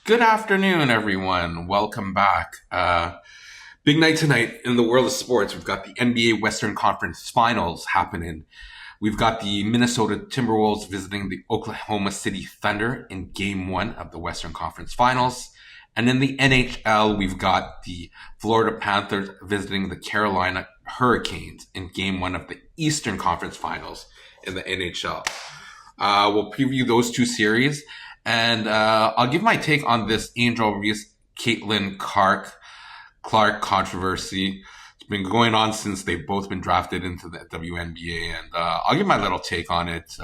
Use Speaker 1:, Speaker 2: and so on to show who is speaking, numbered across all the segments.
Speaker 1: Good afternoon, everyone. Welcome back. Big night tonight in the world of sports. We've got the NBA Western Conference Finals happening. We've got the Minnesota Timberwolves visiting the Oklahoma City Thunder in Game 1 of the Western Conference Finals. And in the NHL, we've got the Florida Panthers visiting the Carolina Hurricanes in Game 1 of the Eastern Conference Finals in the NHL. We'll preview those two series. And I'll give my take on this Angel Reese Caitlin Clark controversy. It's been going on since they've both been drafted into the WNBA, and I'll give my little take on it.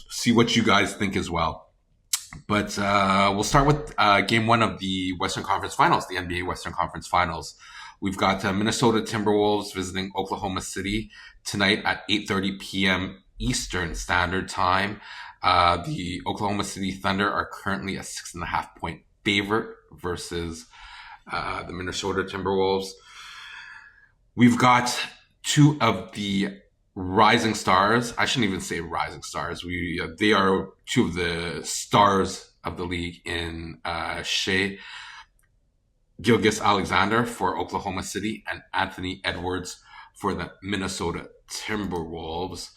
Speaker 1: See what you guys think as well. But we'll start with Game 1 of the Western Conference Finals, the NBA Western Conference Finals. We've got Minnesota Timberwolves visiting Oklahoma City tonight at 8:30 p.m. Eastern Standard Time. The Oklahoma City Thunder are currently a 6.5-point favorite versus the Minnesota Timberwolves. We've got two of the rising stars. I shouldn't even say rising stars. They are two of the stars of the league in Shea Gilgeous-Alexander for Oklahoma City and Anthony Edwards for the Minnesota Timberwolves.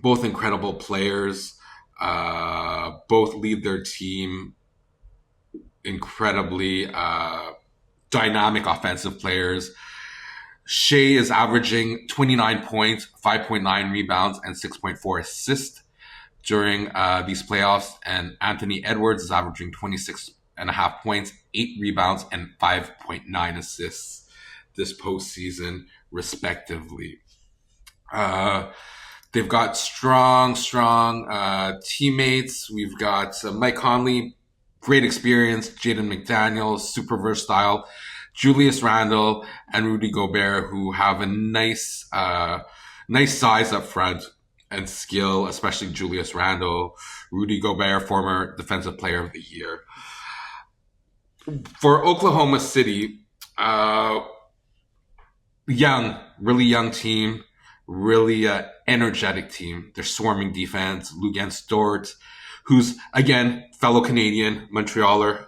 Speaker 1: Both incredible players. Both lead their team incredibly. Dynamic offensive players. Shea is averaging 29 points, 5.9 rebounds, and 6.4 assists during these playoffs. And Anthony Edwards is averaging 26.5 points, 8 rebounds, and 5.9 assists this postseason, respectively. They've got strong teammates. We've got Mike Conley, great experience. Jaden McDaniels, super versatile. Julius Randle and Rudy Gobert, who have a nice size up front and skill, especially Julius Randle. Rudy Gobert, former Defensive Player of the Year. For Oklahoma City, really young team. Really energetic team. They're swarming defense. Luguentz Dort, who's, again, fellow Canadian, Montrealer,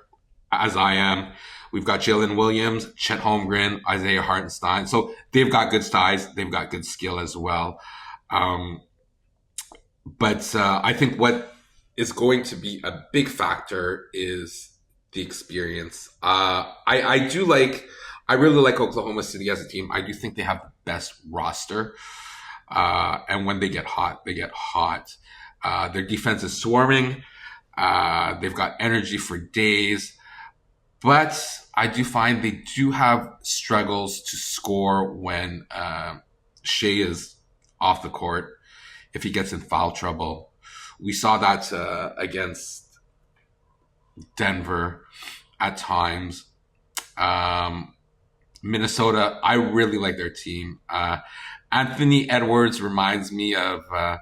Speaker 1: as I am. We've got Jalen Williams, Chet Holmgren, Isaiah Hartenstein. So they've got good size. They've got good skill as well. But I think what is going to be a big factor is the experience. I really like Oklahoma City as a team. I do think they have the best roster. And when they get hot, they get hot. Their defense is swarming. They've got energy for days. But I do find they do have struggles to score when Shea is off the court, if he gets in foul trouble. We saw that against Denver at times. Minnesota, I really like their team. Anthony Edwards reminds me of a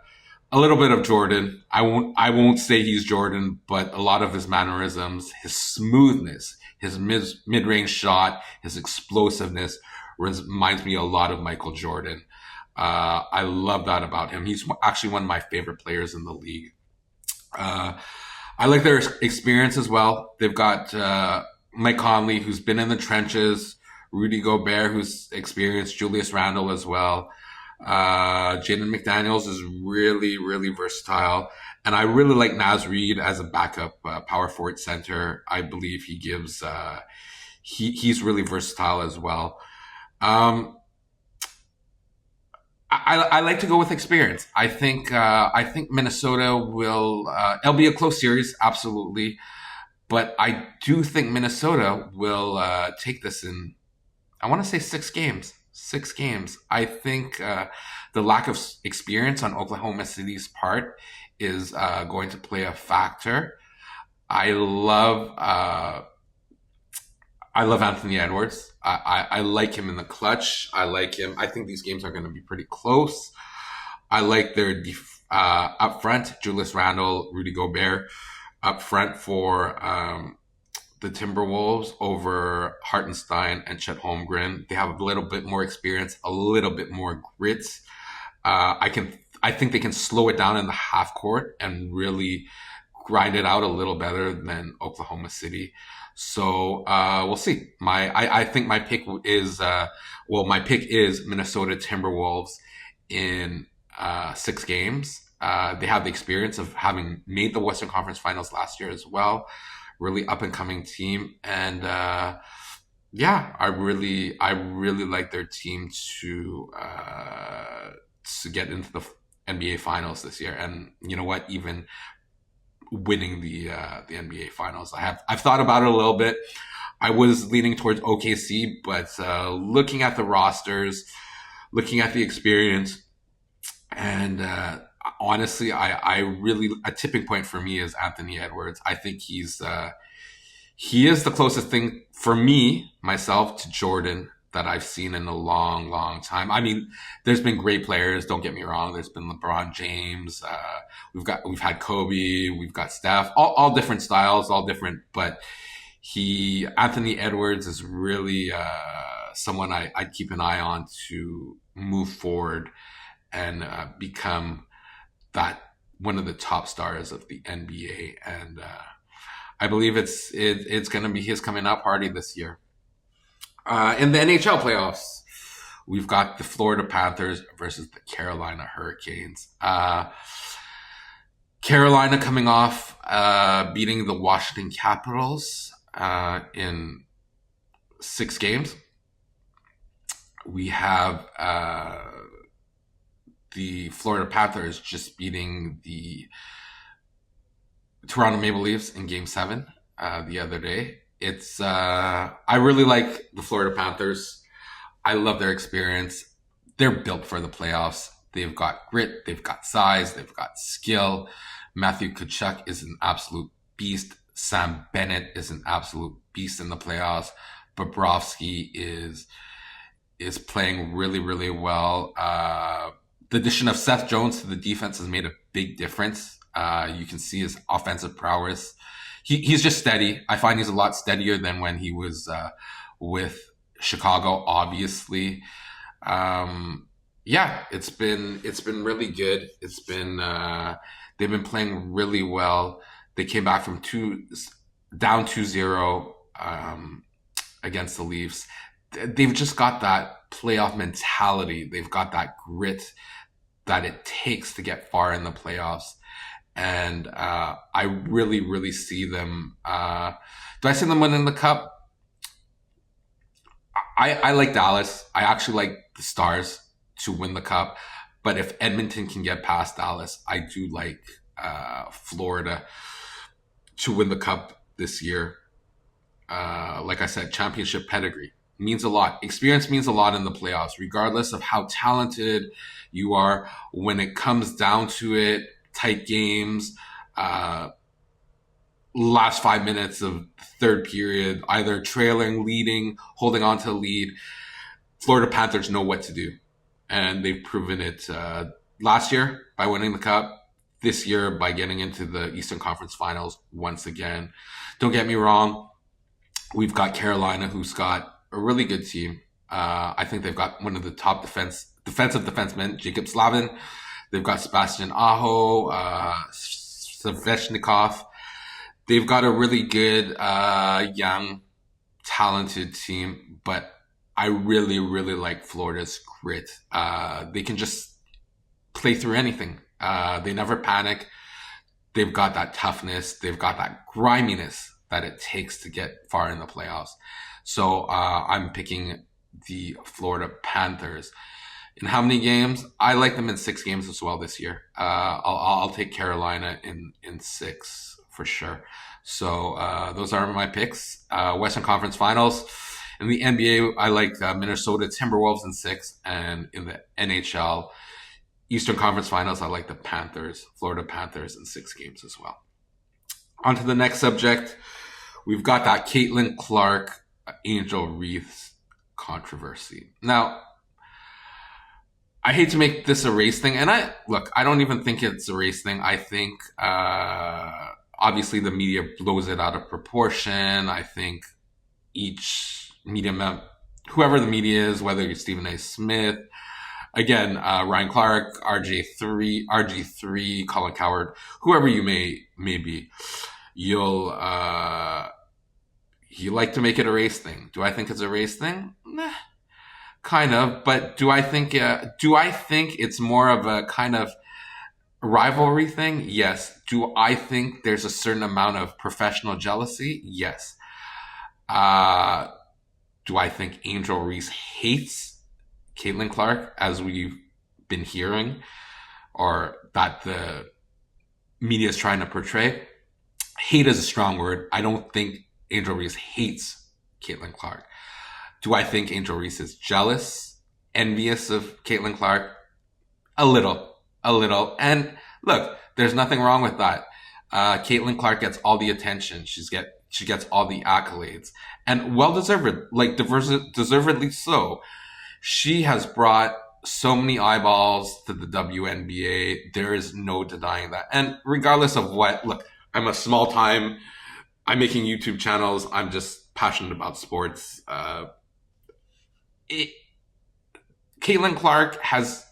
Speaker 1: little bit of Jordan. I won't say he's Jordan, but a lot of his mannerisms, his smoothness, his mid-range shot, his explosiveness reminds me a lot of Michael Jordan. I love that about him. He's actually one of my favorite players in the league. I like their experience as well. They've got Mike Conley, who's been in the trenches, Rudy Gobert, who's experienced, Julius Randle as well. Jaden McDaniels is really, really versatile. And I really like Naz Reid as a backup power forward center. I believe he gives, he's really versatile as well. I like to go with experience. I think Minnesota will, it'll be a close series, absolutely. But I do think Minnesota will take this in, I want to say 6 games. 6 games. I think the lack of experience on Oklahoma City's part is going to play a factor. I love Anthony Edwards. I like him in the clutch. I like him. I think these games are going to be pretty close. I like their up front, Julius Randle, Rudy Gobert up front for the Timberwolves over Hartenstein and Chet Holmgren. They have a little bit more experience, a little bit more grit. I think they can slow it down in the half court and really grind it out a little better than Oklahoma City. So we'll see. I think my pick is my pick is Minnesota Timberwolves in 6 games. They have the experience of having made the Western Conference Finals last year as well. Really up and coming team, and I really like their team to get into the NBA Finals this year. And you know what? Even winning the NBA Finals, I've thought about it a little bit. I was leaning towards OKC, but looking at the rosters, looking at the experience, and honestly, I really, a tipping point for me is Anthony Edwards. I think he is the closest thing for myself to Jordan that I've seen in a long, long time. I mean, there's been great players. Don't get me wrong. There's been LeBron James. We've had Kobe. We've got Steph. All different styles, all different. But Anthony Edwards is really someone I'd keep an eye on to move forward and become that one of the top stars of the NBA. And I believe it's going to be his coming out party this year. In the NHL playoffs, we've got the Florida Panthers versus the Carolina Hurricanes. Carolina coming off beating the Washington Capitals in 6 games. We have the Florida Panthers just beating the Toronto Maple Leafs in Game 7 the other day. I really like the Florida Panthers. I love their experience. They're built for the playoffs. They've got grit. They've got size. They've got skill. Matthew Tkachuk is an absolute beast. Sam Bennett is an absolute beast in the playoffs. Bobrovsky is playing really, really well. The addition of Seth Jones to the defense has made a big difference. You can see his offensive prowess. He's just steady. I find he's a lot steadier than when he was with Chicago, obviously. It's been really good. They've been playing really well. They came back from down 2-0 against the Leafs. They've just got that playoff mentality. They've got that grit that it takes to get far in the playoffs. And I really, really see them. Do I see them winning the cup? I like Dallas. I actually like the Stars to win the cup. But if Edmonton can get past Dallas, I do like Florida to win the cup this year. Like I said, championship pedigree means a lot. Experience means a lot in the playoffs, regardless of how talented you are. When it comes down to it, tight games, last 5 minutes of third period, either trailing, leading, holding on to the lead, Florida Panthers know what to do. And they've proven it last year by winning the cup, this year by getting into the Eastern Conference Finals once again. Don't get me wrong. We've got Carolina, who's got a really good team. I think they've got one of the top defensive defensemen, Jacob Slavin. They've got Sebastian Aho, Svechnikov. They've got a really good, young, talented team, but I really, really like Florida's grit. They can just play through anything. They never panic. They've got that toughness. They've got that griminess that it takes to get far in the playoffs. So I'm picking the Florida Panthers. In how many games? I like them in 6 games as well this year. I'll take Carolina in 6 for sure. So those are my picks. Western Conference Finals. In the NBA, I like Minnesota Timberwolves in 6. And in the NHL Eastern Conference Finals, I like the Florida Panthers in 6 games as well. On to the next subject. We've got that Caitlin Clark, Angel Reese controversy. Now, I hate to make this a race thing, and I don't even think it's a race thing. I think obviously the media blows it out of proportion. I think each media member, whoever the media is, whether you're Stephen A. Smith, again, Ryan Clark, RG3, Colin Coward, whoever you may be, you like to make it a race thing. Do I think it's a race thing? Nah, kind of. But do I think it's more of a kind of rivalry thing? Yes. Do I think there's a certain amount of professional jealousy? Yes. Do I think Angel Reese hates Caitlin Clark, as we've been hearing, or that the media is trying to portray? Hate is a strong word. I don't think Angel Reese hates Caitlin Clark. Do I think Angel Reese is jealous, envious of Caitlin Clark? A little. And look, there's nothing wrong with that. Caitlin Clark gets all the attention. She gets all the accolades, and well deserved, deservedly so. She has brought so many eyeballs to the WNBA. There is no denying that. And regardless of what, look, I'm making YouTube channels. I'm just passionate about sports. Caitlin Clark has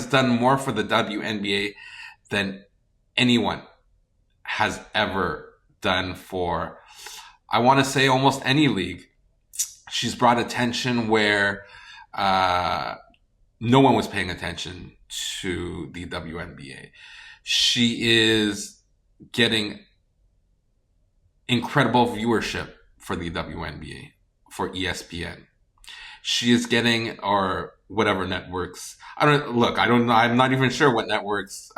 Speaker 1: done more for the WNBA than anyone has ever done for, I want to say, almost any league. She's brought attention where no one was paying attention to the WNBA. She is getting incredible viewership for the WNBA, for ESPN. She is getting, or whatever networks. I'm not even sure what networks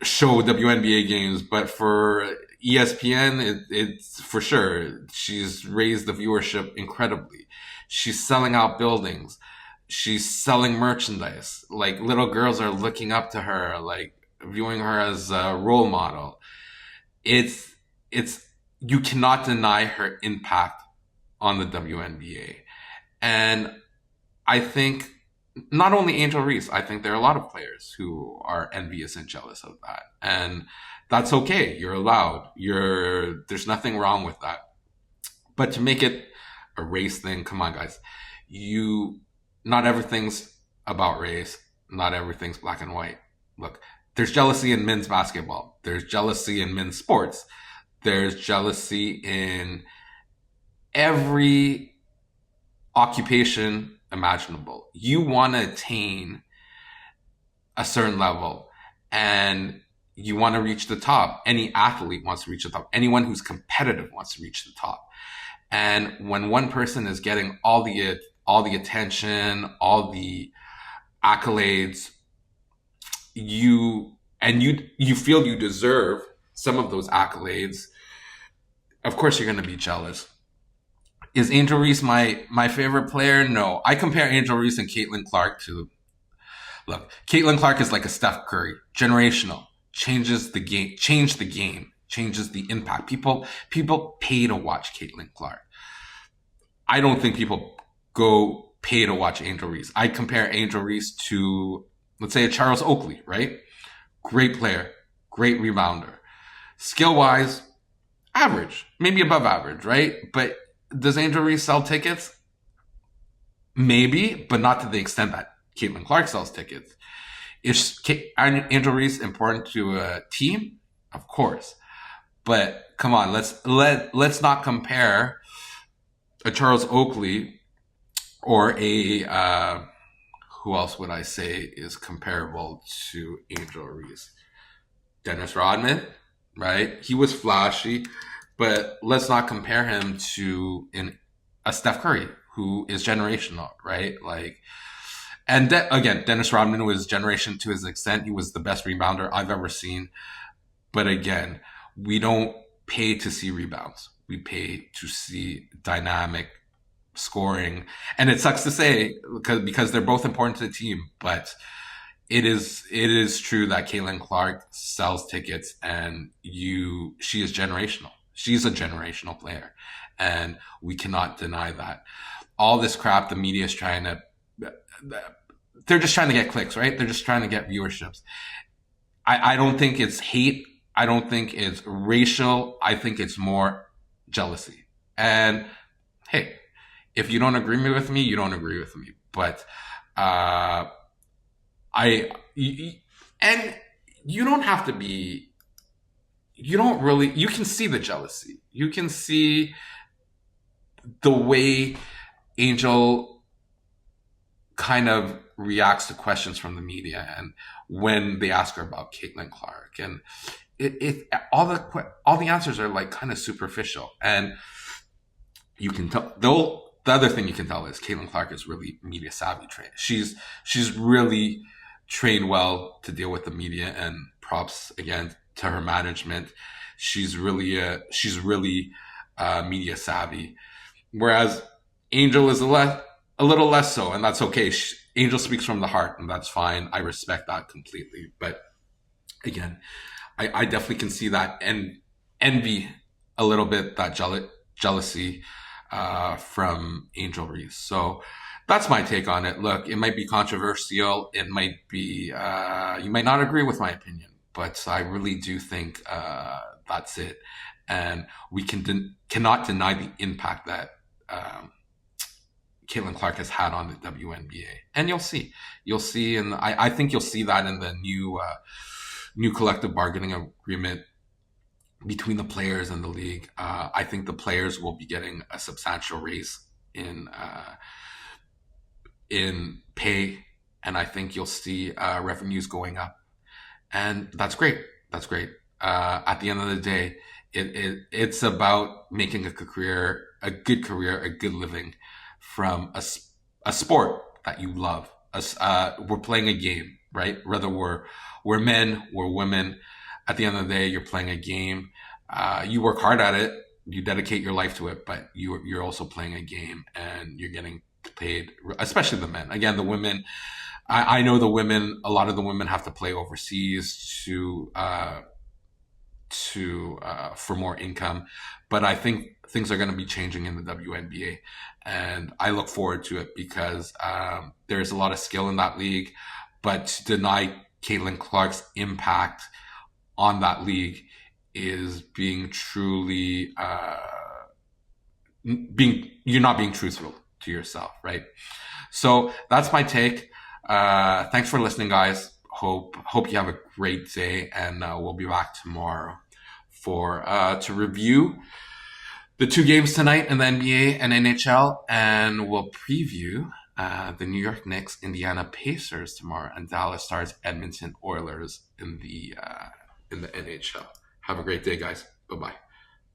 Speaker 1: show WNBA games, but for ESPN, it's for sure. She's raised the viewership incredibly. She's selling out buildings. She's selling merchandise. Like, little girls are looking up to her, like viewing her as a role model. It's you cannot deny her impact on the WNBA. And I think not only Angel Reese, I think there are a lot of players who are envious and jealous of that. And that's okay. You're allowed. There's nothing wrong with that. But to make it a race thing, come on, guys. Not everything's about race. Not everything's black and white. Look, there's jealousy in men's basketball. There's jealousy in men's sports. There's jealousy in every occupation imaginable. You want to attain a certain level and you want to reach the top. Any athlete wants to reach the top. Anyone who's competitive wants to reach the top. And when one person is getting all the attention, all the accolades, you feel you deserve some of those accolades, of course you're going to be jealous. Is Angel Reese my favorite player? No. I compare Angel Reese and Caitlin Clark to, look, Caitlin Clark is like a Steph Curry, generational, changes the game, changes the impact. People pay to watch Caitlin Clark. I don't think people go pay to watch Angel Reese. I compare Angel Reese to, let's say, a Charles Oakley, right? Great player, great rebounder. Skill-wise, average, maybe above average, right? But does Angel Reese sell tickets? Maybe, but not to the extent that Caitlin Clark sells tickets. Is Angel Reese important to a team? Of course. But come on, let's not compare a Charles Oakley or a who else would I say is comparable to Angel Reese? Dennis Rodman, right? He was flashy, but let's not compare him to a Steph Curry, who is generational, right? And again, Dennis Rodman was generation to his extent. He was the best rebounder I've ever seen. But again, we don't pay to see rebounds. We pay to see dynamic scoring. And it sucks to say because they're both important to the team, but it is true that Caitlin Clark sells tickets and she is generational. She's a generational player and we cannot deny that. All this crap the media is they're just trying to get clicks, right? They're just trying to get viewerships. I don't think it's hate. I don't think it's racial. I think it's more jealousy. And hey, if you don't agree with me, you don't agree with me. but and you don't have to be. You don't really. You can see the jealousy. You can see the way Angel kind of reacts to questions from the media, and when they ask her about Caitlin Clark, and all the answers are like kind of superficial, and you can tell. Though the other thing you can tell is Caitlin Clark is really media savvy trained. She's really trained well to deal with the media, and props again to her management. She's really media savvy, whereas Angel is a little less so, and that's okay. Angel speaks from the heart, and that's fine. I respect that completely. But again, I definitely can see that and envy a little bit, that jealousy from Angel Reese. So that's my take on it. Look, it might be controversial. It might be, you might not agree with my opinion, but I really do think that's it. And we cannot deny the impact that Caitlin Clark has had on the WNBA. And you'll see, and I think you'll see that in the new collective bargaining agreement between the players and the league. I think the players will be getting a substantial raise in pay, and I think you'll see revenues going up, and that's great. That's great. At the end of the day, it's about making a good career, a good living from a sport that you love. We're playing a game, right? Whether we're men, we're women. At the end of the day, you're playing a game. You work hard at it. You dedicate your life to it, but you're also playing a game, and you're getting paid, especially the men. Again, the women, I know the women, a lot of the women have to play overseas for more income, but I think things are going to be changing in the WNBA, and I look forward to it because there's a lot of skill in that league, but to deny Caitlin Clark's impact on that league is being truly you're not being truthful to yourself, right? So that's my take. Thanks for listening, guys. Hope you have a great day, and we'll be back tomorrow to review the 2 games tonight in the NBA and NHL, and we'll preview the New York Knicks, Indiana Pacers tomorrow, and Dallas Stars, Edmonton Oilers in the NHL. Have a great day, guys. Bye-bye.